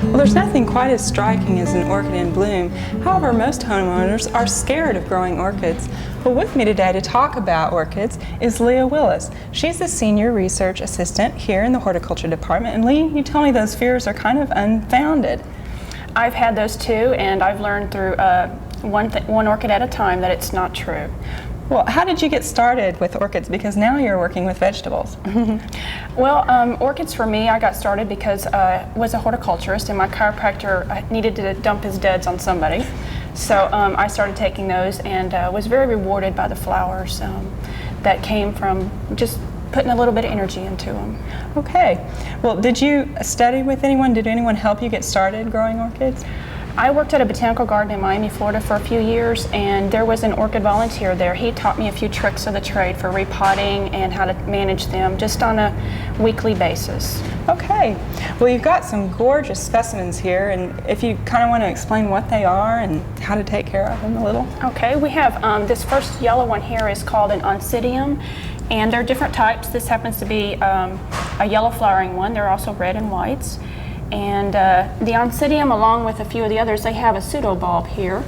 Well, there's nothing quite as striking as an orchid in bloom. However, most homeowners are scared of growing orchids. Well, with me today to talk about orchids is Leah Willis. She's the Senior Research Assistant here in the Horticulture Department. And Lee, you tell me those fears are kind of unfounded. I've had those too, and I've learned through one orchid at a time that it's not true. Well, how did you get started with orchids? Because now you're working with vegetables. Well, orchids for me, I got started because I was a horticulturist and my chiropractor needed to dump his duds on somebody. So I started taking those and was very rewarded by the flowers that came from just putting a little bit of energy into them. Okay. Well, did you study with anyone? Did anyone help you get started growing orchids? I worked at a botanical garden in Miami, Florida for a few years, and there was an orchid volunteer there. He taught me a few tricks of the trade for repotting and how to manage them just on a weekly basis. Okay. Well, you've got some gorgeous specimens here, and if you kind of want to explain what they are and how to take care of them a little. Okay, we have this first yellow one here is called an oncidium, and there are different types. This happens to be a yellow flowering one. There are also red and whites. And the oncidium, along with a few of the others, they have a pseudobulb here,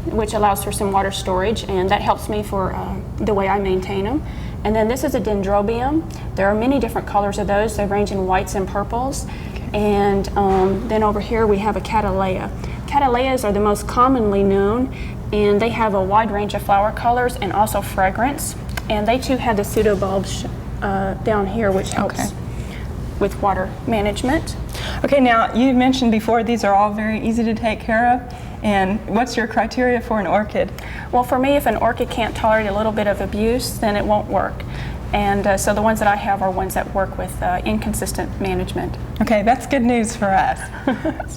which allows for some water storage, and that helps me for the way I maintain them. And then this is a dendrobium. There are many different colors of those. They range in whites and purples. Okay. And then over here we have a cattleya. Cattleyas are the most commonly known, and they have a wide range of flower colors and also fragrance. And they too have the pseudobulbs down here, which helps with water management. Okay, now you mentioned before these are all very easy to take care of, and what's your criteria for an orchid? Well, for me, if an orchid can't tolerate a little bit of abuse, then it won't work. And so the ones that I have are ones that work with inconsistent management. Okay, that's good news for us.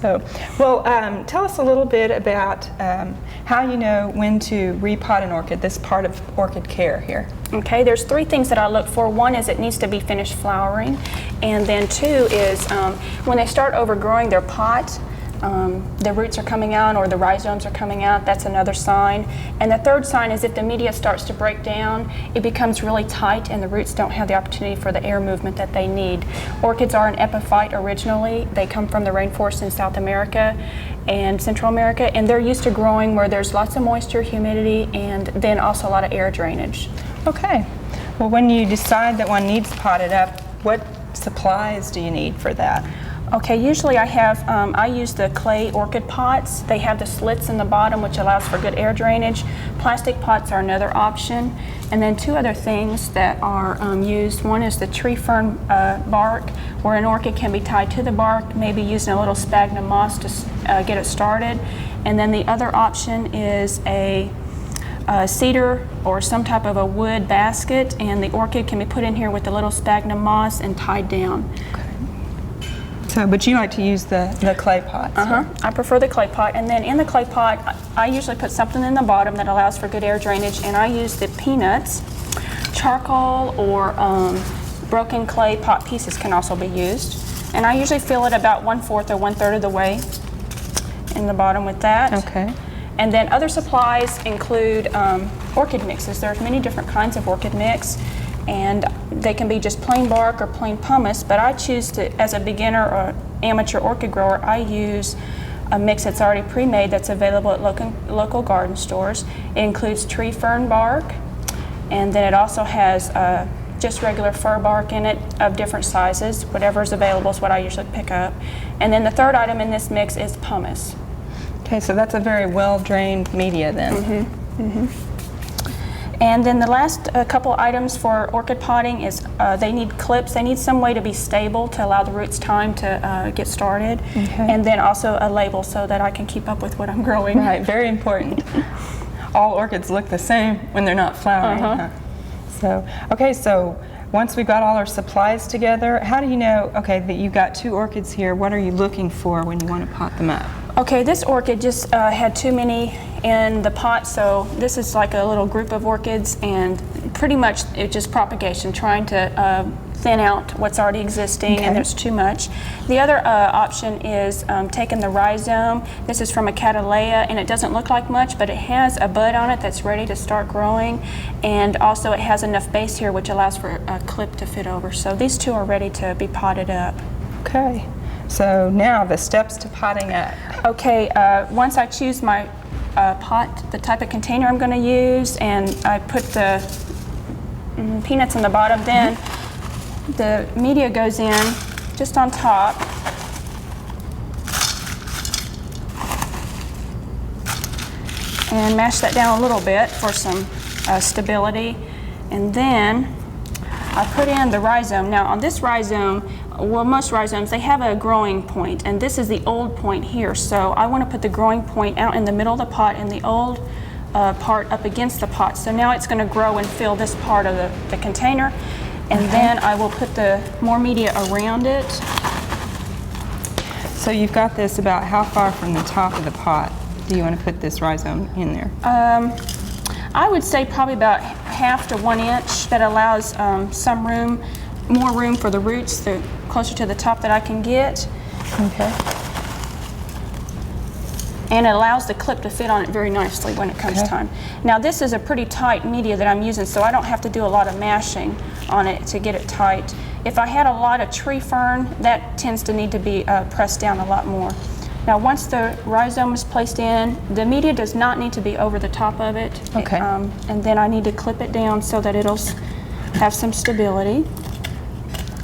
Tell us a little bit about how you know when to repot an orchid, this part of orchid care here. Okay, there's three things that I look for. One is it needs to be finished flowering, and then two is when they start overgrowing their pot, the roots are coming out or the rhizomes are coming out. That's another sign. And the third sign is if the media starts to break down, it becomes really tight and the roots don't have the opportunity for the air movement that they need. Orchids are an epiphyte originally. They come from the rainforest in South America and Central America, and they're used to growing where there's lots of moisture, humidity, and then also a lot of air drainage. Okay. Well, when you decide that one needs potted up, what supplies do you need for that? Okay, usually I use the clay orchid pots. They have the slits in the bottom which allows for good air drainage. Plastic pots are another option. And then two other things that are used. One is the tree fern bark, where an orchid can be tied to the bark, maybe using a little sphagnum moss to get it started. And then the other option is a cedar or some type of a wood basket, and the orchid can be put in here with a little sphagnum moss and tied down. Okay. So, but you like to use the clay pots? I prefer the clay pot, and then in the clay pot I usually put something in the bottom that allows for good air drainage, and I use the peanuts, charcoal, or broken clay pot pieces can also be used. And I usually fill it about 1/4 or 1/3 of the way in the bottom with that. Okay. And then other supplies include orchid mixes. There's many different kinds of orchid mix, and they can be just plain bark or plain pumice, but I choose to, as a beginner or amateur orchid grower, I use a mix that's already pre-made that's available at local garden stores. It includes tree fern bark, and then it also has just regular fir bark in it of different sizes. Whatever is available is what I usually pick up. And then the third item in this mix is pumice. Okay, so that's a very well-drained media then. And then the last couple items for orchid potting is they need clips. They need some way to be stable to allow the roots time to get started. Okay. And then also a label so that I can keep up with what I'm growing. Right, very important. All orchids look the same when they're not flowering. So once we've got all our supplies together, how do you know, that you've got 2 orchids here, what are you looking for when you want to pot them up? Okay, this orchid just had too many in the pot, so this is like a little group of orchids, and pretty much it's just propagation, trying to thin out what's already existing, and there's too much. The other option is taking the rhizome. This is from a cattleya, and it doesn't look like much, but it has a bud on it that's ready to start growing, and also it has enough base here which allows for a clip to fit over. So these two are ready to be potted up. Okay. So now the steps to potting up. Okay, once I choose my pot, the type of container I'm going to use, and I put the peanuts in the bottom, then the media goes in just on top. And mash that down a little bit for some stability. And then I put in the rhizome. Now on this rhizome, well, most rhizomes, they have a growing point, and this is the old point here. So I want to put the growing point out in the middle of the pot and the old part up against the pot. So now it's going to grow and fill this part of the container. And then I will put the more media around it. So you've got this about how far from the top of the pot do you want to put this rhizome in there? I would say probably about half to 1 inch. That allows some room, more room for the roots, the closer to the top that I can get. Okay. And it allows the clip to fit on it very nicely when it comes time. Now this is a pretty tight media that I'm using, so I don't have to do a lot of mashing on it to get it tight. If I had a lot of tree fern, that tends to need to be pressed down a lot more. Now once the rhizome is placed in, the media does not need to be over the top of it. Okay. And then I need to clip it down so that it'll have some stability.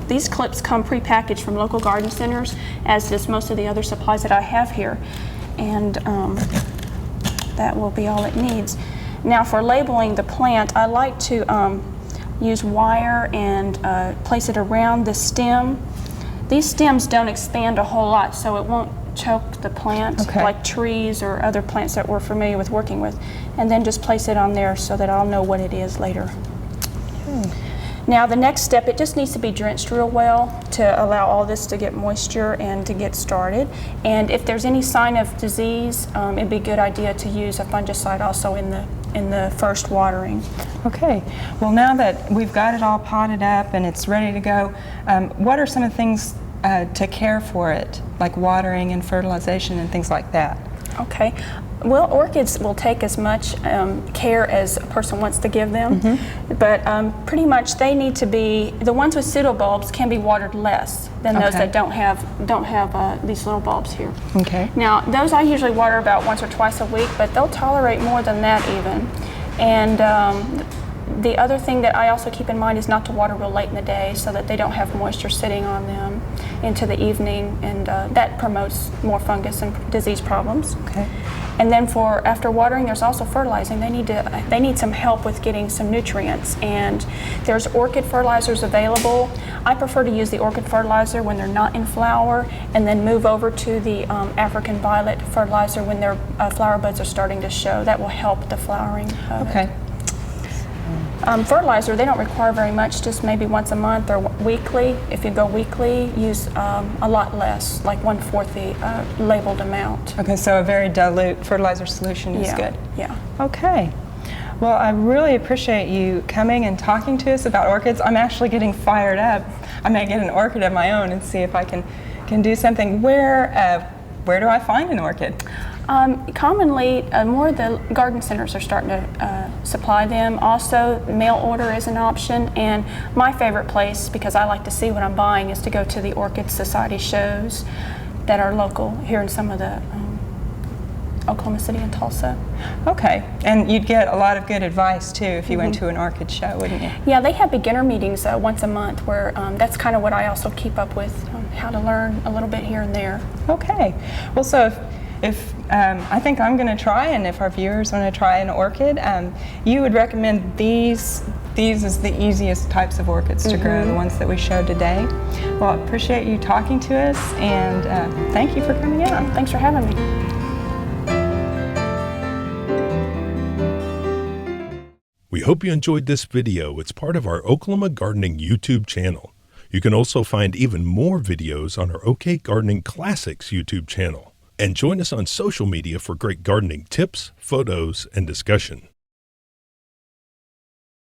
These clips come pre-packaged from local garden centers, as does most of the other supplies that I have here. And that will be all it needs. Now for labeling the plant, I like to use wire and place it around the stem. These stems don't expand a whole lot, so it won't choke the plant like trees or other plants that we're familiar with working with. And then just place it on there so that I'll know what it is later. Now the next step, it just needs to be drenched real well to allow all this to get moisture and to get started. And if there's any sign of disease, it'd be a good idea to use a fungicide also in the first watering. Okay, well now that we've got it all potted up and it's ready to go, what are some of the things to care for it, like watering and fertilization and things like that? Okay. Well, orchids will take as much care as a person wants to give them, but pretty much they need to be, the ones with pseudobulbs can be watered less than those that don't have these little bulbs here. Okay. Now, those I usually water about once or twice a week, but they'll tolerate more than that even. And the other thing that I also keep in mind is not to water real late in the day so that they don't have moisture sitting on them into the evening, and that promotes more fungus and disease problems. Okay. And then after watering, there's also fertilizing. They need some help with getting some nutrients, and there's orchid fertilizers available. I prefer to use the orchid fertilizer when they're not in flower, and then move over to the African violet fertilizer when their flower buds are starting to show. That will help the flowering of it. Fertilizer, they don't require very much, just maybe once a month or weekly. If you go weekly, use a lot less, like 1/4 the labeled amount. Okay, so a very dilute fertilizer solution is good. Yeah. Okay. Well, I really appreciate you coming and talking to us about orchids. I'm actually getting fired up. I may get an orchid of my own and see if I can do something. Where do I find an orchid? Commonly, more of the garden centers are starting to supply them. Also, mail order is an option, and my favorite place, because I like to see what I'm buying, is to go to the Orchid Society shows that are local here in some of the Oklahoma City and Tulsa. Okay, and you'd get a lot of good advice too if you went to an orchid show, wouldn't you? Yeah, they have beginner meetings once a month where that's kind of what I also keep up with, how to learn a little bit here and there. Okay, well, so if I think I'm going to try, and if our viewers want to try an orchid, you would recommend these as the easiest types of orchids to grow, the ones that we showed today. Well, I appreciate you talking to us, and thank you for coming out. Thanks for having me. We hope you enjoyed this video. It's part of our Oklahoma Gardening YouTube channel. You can also find even more videos on our OK Gardening Classics YouTube channel. And join us on social media for great gardening tips, photos, and discussion.